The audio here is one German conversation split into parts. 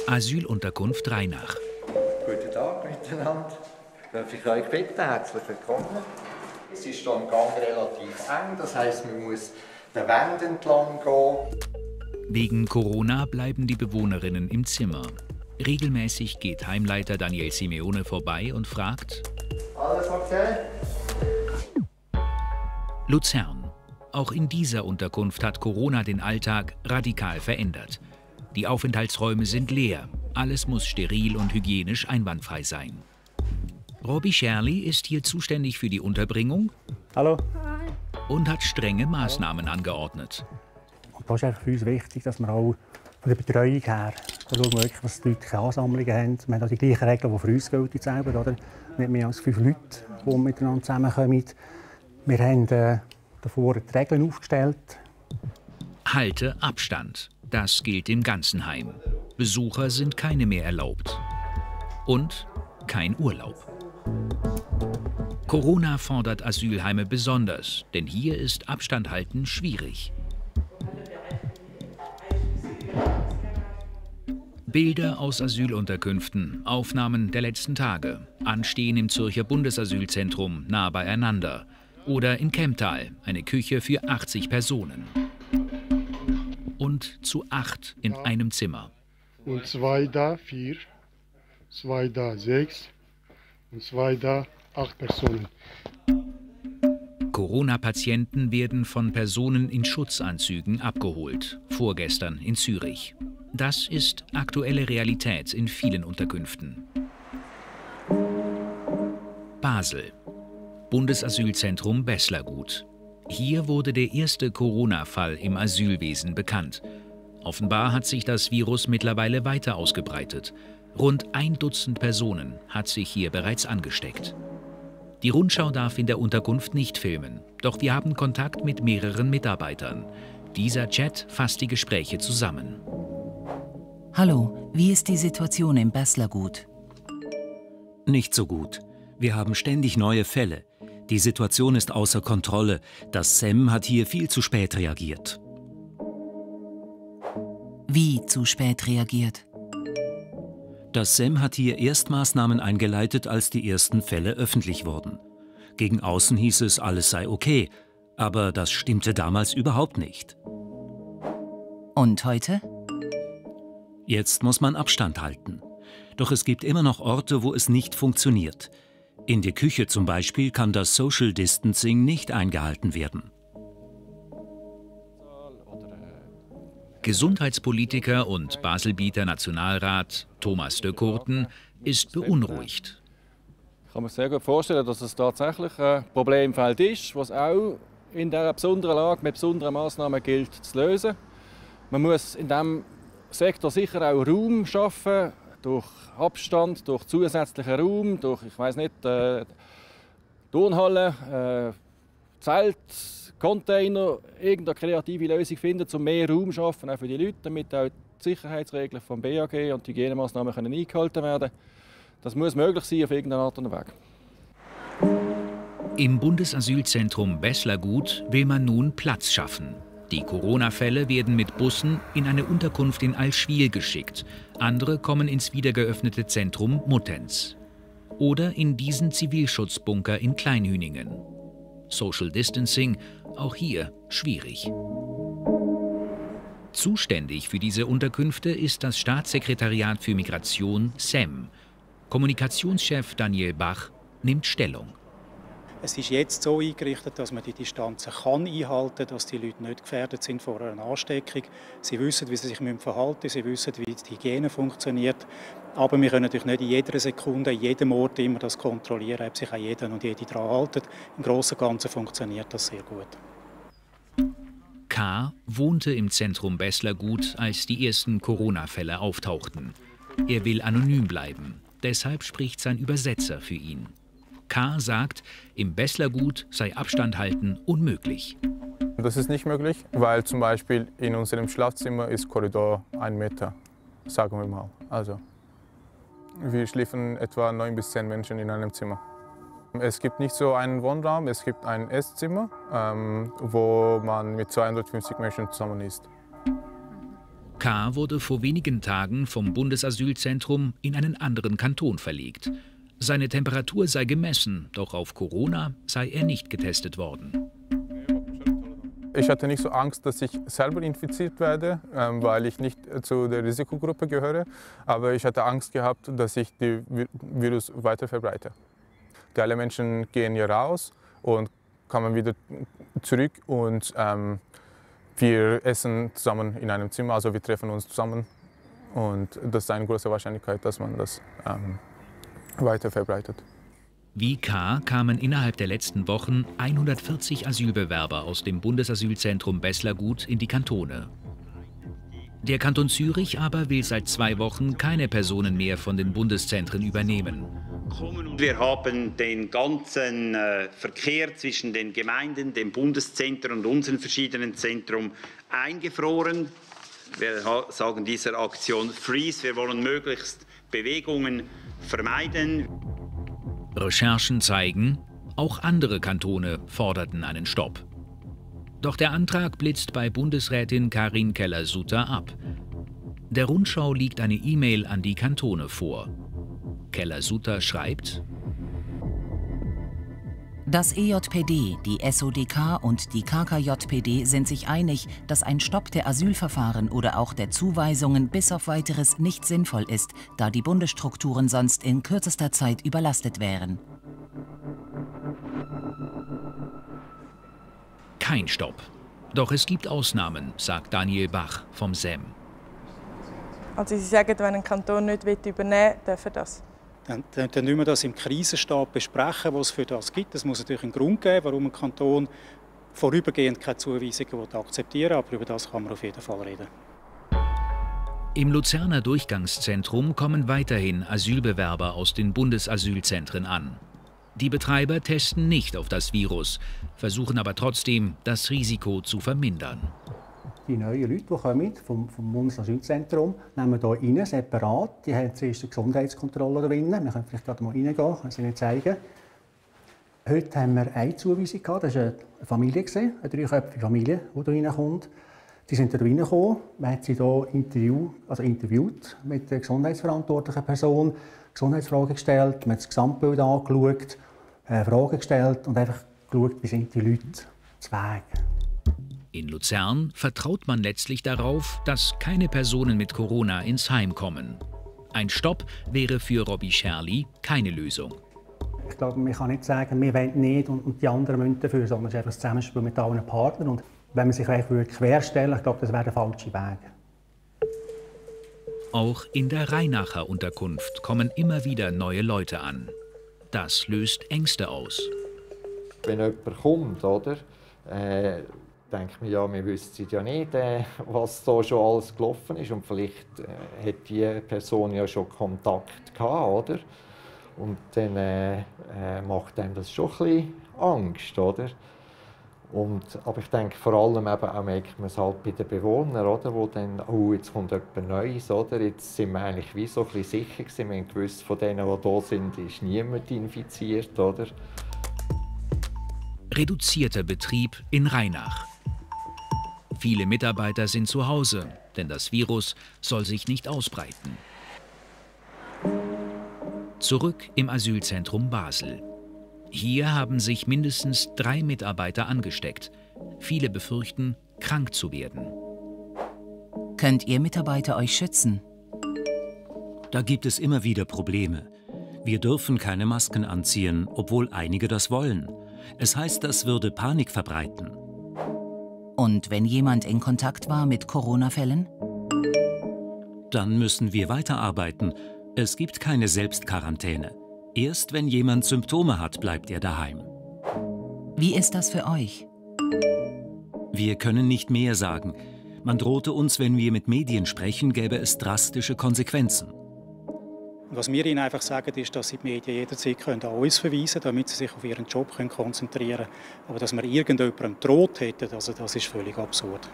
Asylunterkunft Rheinach. Guten Tag miteinander. Darf ich euch bitten, herzlich willkommen. Es ist hier im Gang relativ eng, das heisst, man muss den Wänden entlang gehen. Wegen Corona bleiben die Bewohnerinnen im Zimmer. Regelmäßig geht Heimleiter Daniel Simeone vorbei und fragt: Alles okay? Luzern. Auch in dieser Unterkunft hat Corona den Alltag radikal verändert. Die Aufenthaltsräume sind leer. Alles muss steril und hygienisch einwandfrei sein. Robbie Scherli ist hier zuständig für die Unterbringung. Hallo. Und hat strenge Maßnahmen angeordnet. Und das ist für uns wichtig, dass wir auch von der Betreuung her schauen, wirklich, dass die Leute keine Ansammlungen haben. Wir haben auch die gleichen Regeln, die für uns gelten selber, oder? Nicht mehr als 5 Leute, die miteinander zusammenkommen. Wir haben davor die Regeln aufgestellt. Halte Abstand. Das gilt im ganzen Heim. Besucher sind keine mehr erlaubt. Und kein Urlaub. Corona fordert Asylheime besonders, denn hier ist Abstand halten schwierig. Bilder aus Asylunterkünften, Aufnahmen der letzten Tage, Anstehen im Zürcher Bundesasylzentrum nah beieinander oder in Kemptal, eine Küche für 80 Personen. Und zu 8 in einem Zimmer. Und 2 da 4, 2 da 6 und 2 da 8 Personen. Corona-Patienten werden von Personen in Schutzanzügen abgeholt, vorgestern in Zürich. Das ist aktuelle Realität in vielen Unterkünften. Basel. Bundesasylzentrum Besslergut. Hier wurde der erste Corona-Fall im Asylwesen bekannt. Offenbar hat sich das Virus mittlerweile weiter ausgebreitet. Rund 1 Dutzend Personen hat sich hier bereits angesteckt. Die Rundschau darf in der Unterkunft nicht filmen, doch wir haben Kontakt mit mehreren Mitarbeitern. Dieser Chat fasst die Gespräche zusammen. Hallo, wie ist die Situation im Besslergut? Nicht so gut. Wir haben ständig neue Fälle. Die Situation ist außer Kontrolle. Das SEM hat hier viel zu spät reagiert. Wie zu spät reagiert? Das SEM hat hier erst Maßnahmen eingeleitet, als die ersten Fälle öffentlich wurden. Gegen außen hieß es, alles sei okay. Aber das stimmte damals überhaupt nicht. Und heute? Jetzt muss man Abstand halten. Doch es gibt immer noch Orte, wo es nicht funktioniert. In der Küche zum Beispiel kann das Social Distancing nicht eingehalten werden. Gesundheitspolitiker und Baselbieter Nationalrat Thomas de Courten ist beunruhigt. Ich kann mir sehr gut vorstellen, dass es tatsächlich ein Problemfeld ist, was auch in dieser besonderen Lage mit besonderen Maßnahmen gilt zu lösen. Man muss in diesem Sektor sicher auch Raum schaffen, durch Abstand, durch zusätzlichen Raum, durch, ich weiß nicht, Turnhallen, Zelt, Container, irgendeine kreative Lösung finden, um mehr Raum zu schaffen, auch für die Leute, damit auch die Sicherheitsregeln vom BAG und die Hygienemaßnahmen eingehalten werden können. Das muss möglich sein auf irgendeine Art und Weise. Im Bundesasylzentrum Besslergut will man nun Platz schaffen. Die Corona-Fälle werden mit Bussen in eine Unterkunft in Allschwil geschickt. Andere kommen ins wiedergeöffnete Zentrum Muttenz. Oder in diesen Zivilschutzbunker in Kleinhüningen. Social Distancing, auch hier schwierig. Zuständig für diese Unterkünfte ist das Staatssekretariat für Migration SEM. Kommunikationschef Daniel Bach nimmt Stellung. Es ist jetzt so eingerichtet, dass man die Distanzen einhalten kann, dass die Leute nicht gefährdet sind vor einer Ansteckung. Sie wissen, wie sie sich verhalten müssen, sie wissen, wie die Hygiene funktioniert. Aber wir können natürlich nicht in jeder Sekunde, in jedem Ort immer das kontrollieren, ob sich auch jeder und jede daran halten. Im Großen und Ganzen funktioniert das sehr gut. K. wohnte im Zentrum Besslergut, als die ersten Corona-Fälle auftauchten. Er will anonym bleiben. Deshalb spricht sein Übersetzer für ihn. K. sagt, im Besslergut sei Abstand halten unmöglich. Das ist nicht möglich, weil zum Beispiel in unserem Schlafzimmer ist Korridor 1 Meter, sagen wir mal. Also, wir schlafen etwa 9 bis 10 Menschen in einem Zimmer. Es gibt nicht so einen Wohnraum, es gibt ein Esszimmer, wo man mit 250 Menschen zusammen ist. K. wurde vor wenigen Tagen vom Bundesasylzentrum in einen anderen Kanton verlegt. Seine Temperatur sei gemessen, doch auf Corona sei er nicht getestet worden. Ich hatte nicht so Angst, dass ich selber infiziert werde, weil ich nicht zu der Risikogruppe gehöre. Aber ich hatte Angst gehabt, dass ich das Virus weiter verbreite. Alle Menschen gehen hier raus und kommen wieder zurück und wir essen zusammen in einem Zimmer, also wir treffen uns zusammen. Und das ist eine große Wahrscheinlichkeit, dass man das weiter verbreitet. Wie K. kamen innerhalb der letzten Wochen 140 Asylbewerber aus dem Bundesasylzentrum Besslergut in die Kantone. Der Kanton Zürich aber will seit 2 Wochen keine Personen mehr von den Bundeszentren übernehmen. Wir haben den ganzen Verkehr zwischen den Gemeinden, dem Bundeszentrum und unseren verschiedenen Zentren eingefroren. Wir sagen dieser Aktion Freeze. Wir wollen möglichst Bewegungen vermeiden. Recherchen zeigen, auch andere Kantone forderten einen Stopp. Doch der Antrag blitzt bei Bundesrätin Karin Keller-Sutter ab. Der Rundschau liegt eine E-Mail an die Kantone vor. Keller-Sutter schreibt: Das EJPD, die SODK und die KKJPD sind sich einig, dass ein Stopp der Asylverfahren oder auch der Zuweisungen bis auf Weiteres nicht sinnvoll ist, da die Bundesstrukturen sonst in kürzester Zeit überlastet wären. Kein Stopp. Doch es gibt Ausnahmen, sagt Daniel Bach vom SEM. Also Sie sagen, wenn ein Kanton nicht übernehmen will, darf er das? Dann müssen wir das im Krisenstab besprechen, was es für das gibt. Es muss natürlich einen Grund geben, warum ein Kanton vorübergehend keine Zuweisungen akzeptieren will, aber über das kann man auf jeden Fall reden. Im Luzerner Durchgangszentrum kommen weiterhin Asylbewerber aus den Bundesasylzentren an. Die Betreiber testen nicht auf das Virus, versuchen aber trotzdem, das Risiko zu vermindern. Die neuen Leute, die kommen vom Bundesasylzentrum, nehmen hier rein, separat. Die haben zuerst eine Gesundheitskontrolle drin. Wir können vielleicht gerade mal reingehen, kann ich Ihnen zeigen. Heute haben wir eine Zuweisung gehabt. Das war eine Familie, eine 3-köpfige Familie, die hier reinkommt. Die sind hier reingekommen. Man hat sie hier interviewt mit der gesundheitsverantwortlichen Person, Gesundheitsfragen gestellt, man hat das Gesamtbild angeschaut, Fragen gestellt und einfach geschaut, wie sind die Leute zu Weg. In Luzern vertraut man letztlich darauf, dass keine Personen mit Corona ins Heim kommen. Ein Stopp wäre für Robby Scherli keine Lösung. Ich glaube, man kann nicht sagen, wir wollen nicht und die anderen müssen dafür, sondern es ist einfach ein Zusammenspiel mit allen Partnern. Und wenn man sich querstellen würde, ich glaube, das wäre der falsche Weg. Auch in der Rheinacher Unterkunft kommen immer wieder neue Leute an. Das löst Ängste aus. Wenn jemand kommt, oder, denkt man ja, wir wüssten ja nicht, was da schon alles gelaufen ist. Und vielleicht hat die Person ja schon Kontakt gehabt, oder? Und dann macht einem das schon ein bisschen Angst, oder? Aber ich denke, vor allem eben auch merkt man es halt bei den Bewohnern, oder? Wo dann, oh, jetzt kommt jemand Neues, oder? Jetzt sind wir eigentlich wie so ein bisschen sicher gewesen. Wir haben gewusst, von denen, die hier sind, ist niemand infiziert, oder? Reduzierter Betrieb in Rheinach. Viele Mitarbeiter sind zu Hause, denn das Virus soll sich nicht ausbreiten. Zurück im Asylzentrum Basel. Hier haben sich mindestens 3 Mitarbeiter angesteckt. Viele befürchten, krank zu werden. Könnt ihr Mitarbeiter euch schützen? Da gibt es immer wieder Probleme. Wir dürfen keine Masken anziehen, obwohl einige das wollen. Es heißt, das würde Panik verbreiten. Und wenn jemand in Kontakt war mit Corona-Fällen? Dann müssen wir weiterarbeiten. Es gibt keine Selbstquarantäne. Erst wenn jemand Symptome hat, bleibt er daheim. Wie ist das für euch? Wir können nicht mehr sagen. Man drohte uns, wenn wir mit Medien sprechen, gäbe es drastische Konsequenzen. Was wir Ihnen einfach sagen, ist, dass Sie die Medien jederzeit an uns verweisen können, damit Sie sich auf Ihren Job konzentrieren können. Aber dass wir irgendjemandem droht hätten, also das ist völlig absurd.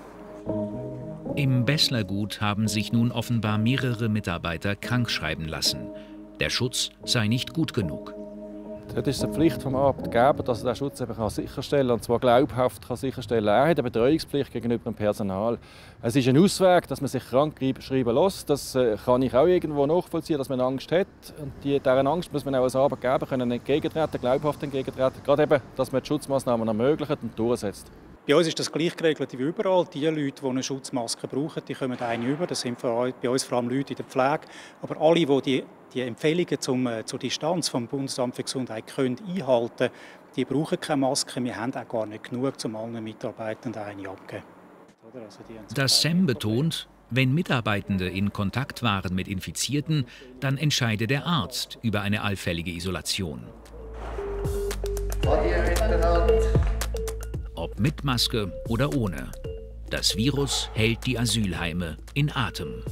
Im Besslergut haben sich nun offenbar mehrere Mitarbeiter krankschreiben lassen. Der Schutz sei nicht gut genug. Dort ist es eine Pflicht vom Arbeitgeber, dass er den Schutz eben sicherstellen kann, und zwar glaubhaft sicherstellen. Er hat eine Betreuungspflicht gegenüber dem Personal. Es ist ein Ausweg, dass man sich krank schreiben lässt. Das kann ich auch irgendwo nachvollziehen, dass man Angst hat. Und dieser Angst muss man auch als Arbeitgeber entgegentreten, glaubhaft entgegentreten. Gerade eben, dass man die Schutzmaßnahmen ermöglicht und durchsetzt. Bei uns ist das gleich geregelt wie überall. Die Leute, die eine Schutzmaske brauchen, die kommen eine über. Das sind bei uns vor allem Leute in der Pflege. Aber alle, die die Empfehlungen zur Distanz vom Bundesamt für Gesundheit einhalten können, die brauchen keine Maske. Wir haben auch gar nicht genug, um allen Mitarbeitenden eine abzugeben. Das SEM betont, wenn Mitarbeitende in Kontakt waren mit Infizierten, dann entscheide der Arzt über eine allfällige Isolation. Ob mit Maske oder ohne. Das Virus hält die Asylheime in Atem.